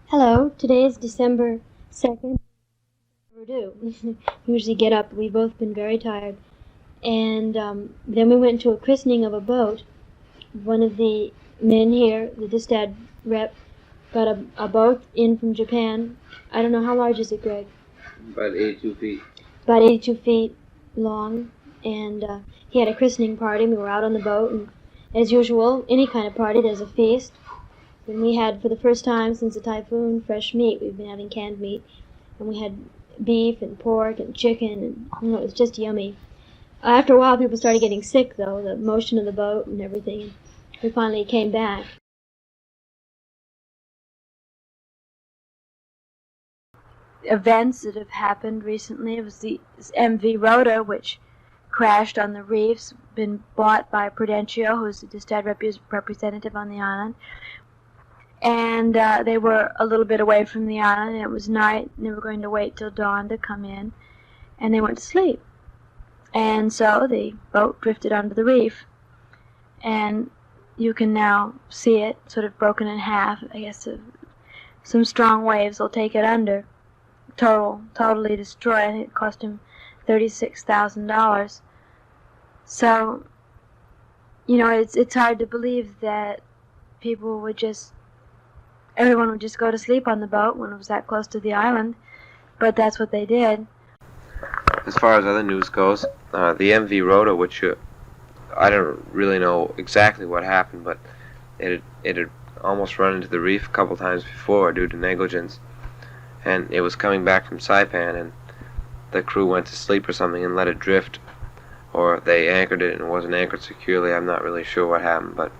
Hello, today is December 2nd. Overdue. Usually get up. We've both been very tired. And then we went to a christening of a boat. One of the men here, the Distad rep, got a boat in from Japan. I don't know, how large is it, Greg? About 82 feet. About 82 feet long. And he had a christening party. We were out on the boat. And as usual, any kind of party, there's a feast. And we had, for the first time since the typhoon, fresh meat. We've been having canned meat. And we had beef and pork and chicken, and it was just yummy. After a while, people started getting sick, though, the motion of the boat and everything, and we finally came back. Events that have happened recently, it was the MV Rota, which crashed on the reefs, been bought by Prudencio, who's the Distad representative on the island. And they were a little bit away from the island, and it was night, and they were going to wait till dawn to come in, and they went to sleep. And so the boat drifted onto the reef, and you can now see it sort of broken in half. I guess some strong waves will take it under, totally destroy. I think it cost him $36,000. So, you know, it's hard to believe that everyone would just go to sleep on the boat when it was that close to the island, but that's what they did. As far as other news goes, the MV Rota, which I don't really know exactly what happened, but it had almost run into the reef a couple times before due to negligence, and it was coming back from Saipan, and the crew went to sleep or something and let it drift, or they anchored it and it wasn't anchored securely. I'm not really sure what happened, but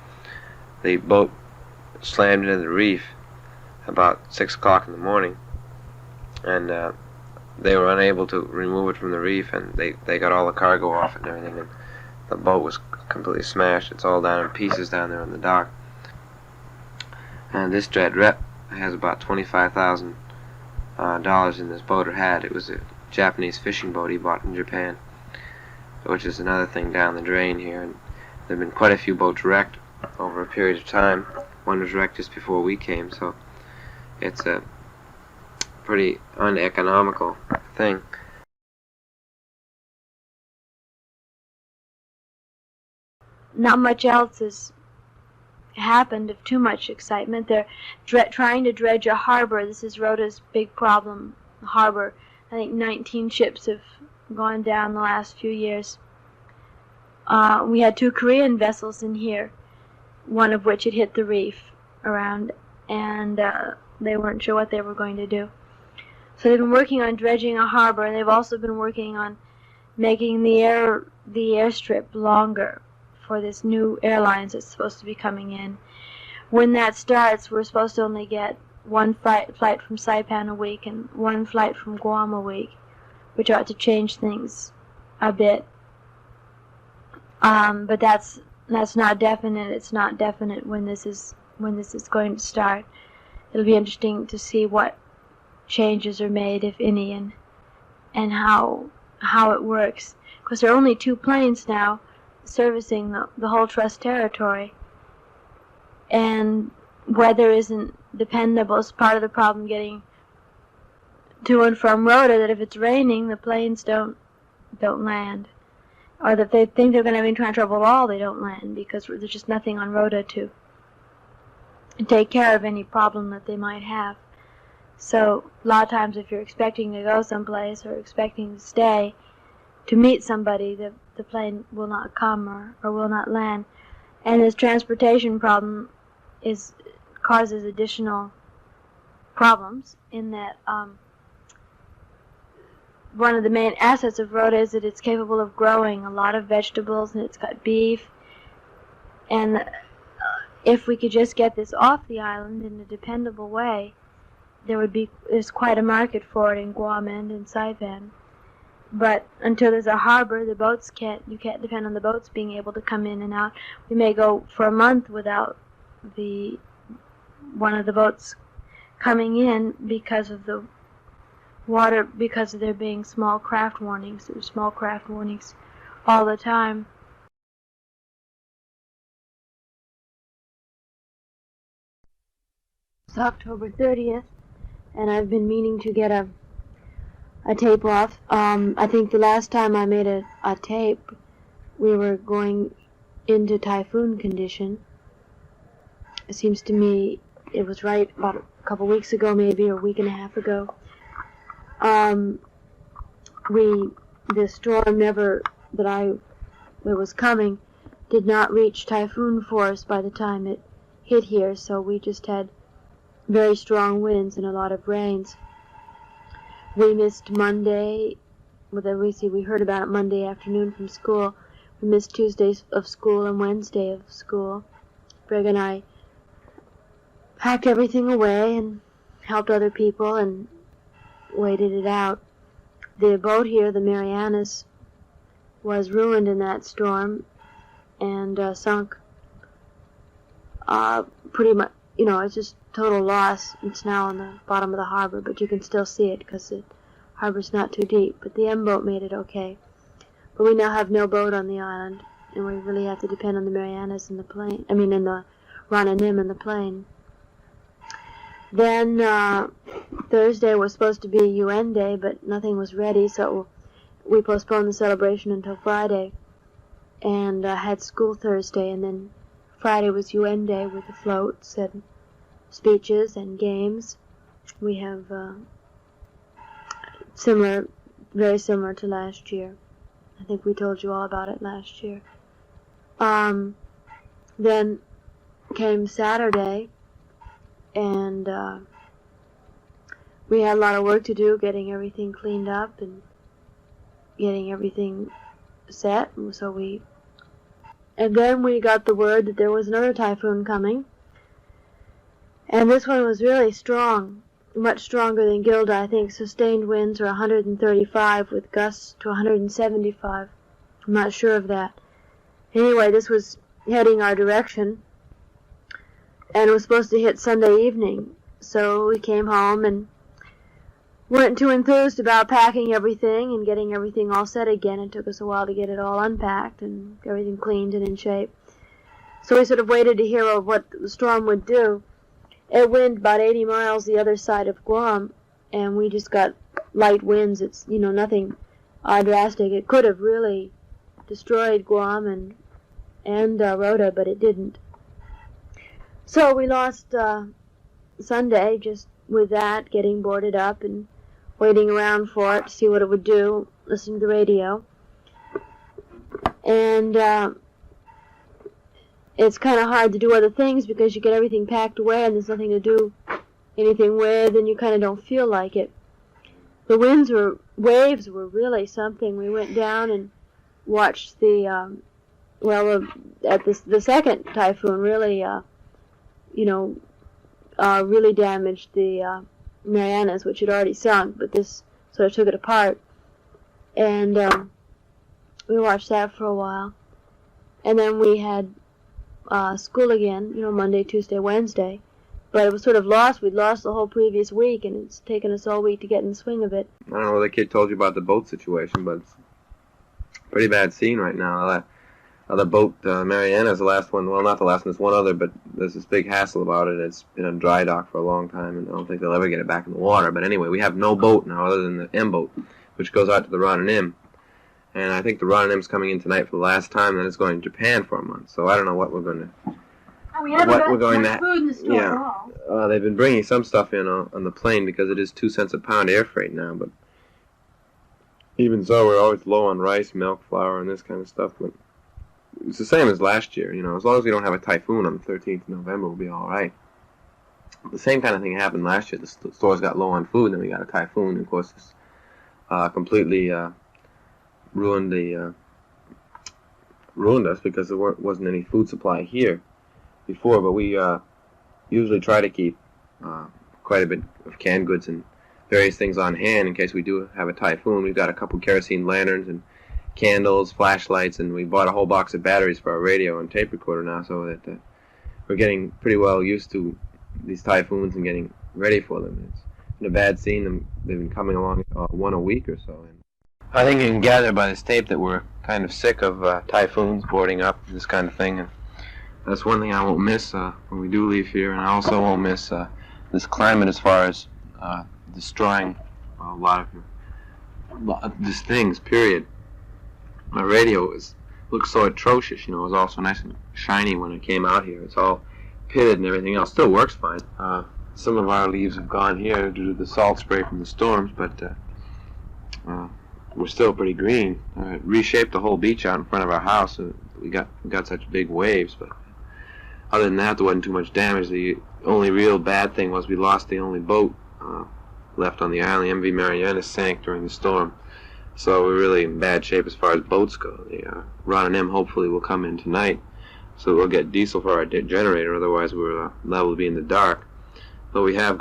the boat slammed into the reef about 6 o'clock in the morning, and they were unable to remove it from the reef, and they got all the cargo off it and everything, and the boat was completely smashed. It's all down in pieces down there on the dock. And this Distad rep has about $25,000 in this boat, or had. It was a Japanese fishing boat he bought in Japan, which is another thing down the drain here, and there have been quite a few boats wrecked over a period of time. One was wrecked just before we came, so it's a pretty uneconomical thing. Not much else has happened of too much excitement. They're trying to dredge a harbor. This is Rota's big problem, the harbor. I think 19 ships have gone down the last few years. We had 2 Korean vessels in here, one of which had hit the reef around, and they weren't sure what they were going to do. So they've been working on dredging a harbor, and they've also been working on making the airstrip longer for this new airlines that's supposed to be coming in. When that starts, we're supposed to only get one flight from Saipan a week and one flight from Guam a week, which ought to change things a bit. But that's not definite. It's not definite when this is going to start. It'll be interesting to see what changes are made, if any, and how it works. Because there are only 2 planes now servicing the whole trust territory, and weather isn't dependable. It's part of the problem getting to and from Rota, that if it's raining, the planes don't land, or that they think they're going to have any kind of trouble at all, they don't land, because there's just nothing on Rota to take care of any problem that they might have. So a lot of times, if you're expecting to go someplace or expecting to stay to meet somebody, the plane will not come or will not land. And this transportation problem causes additional problems in that one of the main assets of Rota is that it's capable of growing a lot of vegetables, and it's got beef. And if we could just get this off the island in a dependable way, there's quite a market for it in Guam and in Saipan. But until there's a harbor, you can't depend on the boats being able to come in and out. We may go for a month without one of the boats coming in because of the water, because of there being small craft warnings. There's small craft warnings all the time. It's October 30th. and I've been meaning to get a tape off. I think the last time I made a tape, we were going into typhoon condition. It seems to me it was right about a couple weeks ago, maybe, or a week and a half ago. The storm it was coming, did not reach typhoon force by the time it hit here, so we just had very strong winds and a lot of rains. We missed Monday. We heard about it Monday afternoon from school. We missed Tuesdays of school and Wednesday of school. Greg and I packed everything away and helped other people and waited it out. The boat here, the Marianas, was ruined in that storm and sunk pretty much. It's just total loss. It's now on the bottom of the harbor, but you can still see it because the harbor's not too deep. But the M boat made it okay. But we now have no boat on the island, and we really have to depend on the Marianas and the plane. In the Rana Nim and the plane. Then Thursday was supposed to be UN Day, but nothing was ready, so we postponed the celebration until Friday, and had school Thursday, and then Friday was UN Day with the floats and speeches and games. We have very similar to last year. I think we told you all about it last year. Then came Saturday, and we had a lot of work to do, getting everything cleaned up and getting everything set. And then we got the word that there was another typhoon coming, and this one was really strong, much stronger than Gilda. I think sustained winds are 135 with gusts to 175. I'm not sure of that. Anyway, this was heading our direction, and it was supposed to hit Sunday evening. So we came home and weren't too enthused about packing everything and getting everything all set again. It took us a while to get it all unpacked and everything cleaned and in shape. So we sort of waited to hear what the storm would do. It went about 80 miles the other side of Guam, and we just got light winds. It's, nothing drastic. It could have really destroyed Guam and Rota, but it didn't. So we lost Sunday just with that, getting boarded up and waiting around for it to see what it would do, listening to the radio. And it's kind of hard to do other things because you get everything packed away and there's nothing to do anything with, and you kind of don't feel like it. The waves were really something. We went down and watched the second typhoon really, really damaged the Marianas, which had already sunk, but this sort of took it apart. And we watched that for a while. And then we had school again, Monday, Tuesday, Wednesday. But it was sort of lost. We'd lost the whole previous week, and it's taken us all week to get in the swing of it. I don't know what the kid told you about the boat situation, but it's a pretty bad scene right now. The boat, Marianas, the last one. Well, not the last one. There's one other, but there's this big hassle about it. It's been on dry dock for a long time, and I don't think they'll ever get it back in the water. But anyway, we have no boat now other than the M boat, which goes out to the Rana Nim. And I think the Rana Nim's coming in tonight for the last time, and it's going to Japan for a month. So I don't know what we're going to... We haven't got much food in the store at all. They've been bringing some stuff in on the plane because it is 2 cents a pound air freight now, but even so, we're always low on rice, milk, flour, and this kind of stuff. But it's the same as last year, as long as we don't have a typhoon on the 13th of November, we'll be all right. The same kind of thing happened last year. The stores got low on food, and then we got a typhoon, and of course, this completely ruined us because there wasn't any food supply here before, but we usually try to keep quite a bit of canned goods and various things on hand in case we do have a typhoon. We've got a couple kerosene lanterns and candles, flashlights, and we bought a whole box of batteries for our radio and tape recorder now, so that we're getting pretty well used to these typhoons and getting ready for them. It's been a bad scene. They've been coming along one a week or so. And I think you can gather by this tape that we're kind of sick of typhoons boarding up, this kind of thing. And that's one thing I won't miss when we do leave here, and I also won't miss this climate as far as destroying a lot of these things, period. My radio looks so atrocious, you know. It was also nice and shiny when it came out here. It's all pitted and everything else. Still works fine. Some of our leaves have gone here due to the salt spray from the storms, but we're still pretty green. It reshaped the whole beach out in front of our house, and we got such big waves, but other than that, there wasn't too much damage. The only real bad thing was we lost the only boat left on the island. MV Marianas sank during the storm, so we're really in bad shape as far as boats go. The Ron and M hopefully will come in tonight, so we'll get diesel for our generator. Otherwise, we're liable to be in the dark. But we have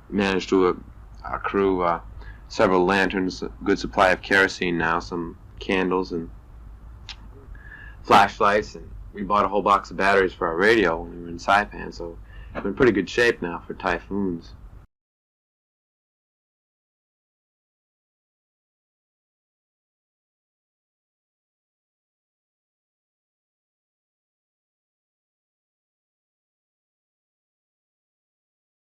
managed to accrue several lanterns, a good supply of kerosene now, some candles and flashlights, and we bought a whole box of batteries for our radio when we were in Saipan, so we're in pretty good shape now for typhoons.